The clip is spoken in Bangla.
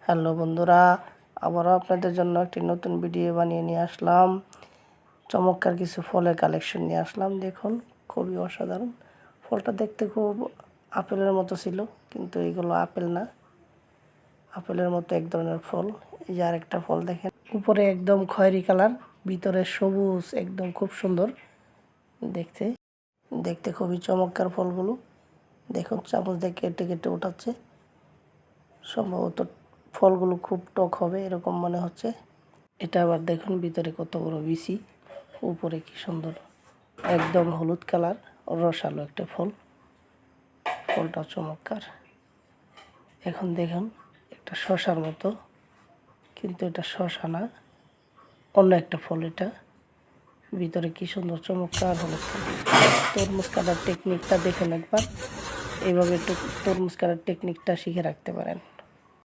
হ্যালো বন্ধুরা, আবারও আপনাদের জন্য একটি নতুন ভিডিও বানিয়ে নিয়ে আসলাম। চমৎকার কিছু ফলের কালেকশন নিয়ে আসলাম। দেখুন, খুবই অসাধারণ। ফলটা দেখতে খুব আপেলের মতো ছিল, কিন্তু এগুলো আপেল না, আপেলের মতো এক ধরনের ফল। এই যে আরেকটা ফল দেখেন, উপরে একদম খয়েরি কালার, ভিতরে সবুজ, একদম খুব সুন্দর দেখতে। দেখতে খুবই চমৎকার ফলগুলো। দেখুন, চামচ দিয়ে কেটে কেটে উঠাচ্ছে। সম্ভবত ফলগুলো খুব টক হবে এরকম মনে হচ্ছে। এটা আবার দেখুন ভিতরে কত বড় বিচি, উপরে কি সুন্দর একদম হলুদ কালার, রসালো একটা ফল। ফলটা চমৎকার। এখন দেখুন একটা শশার মতো, কিন্তু এটা শশা না, অন্য একটা ফল। এটা ভিতরে কি সুন্দর চমৎকার হলুদ কালার। তরমুজ কাটার টেকনিকটা দেখুন একবার, এইভাবে একটু তরমুজ কাটার টেকনিকটা শিখে রাখতে পারেন।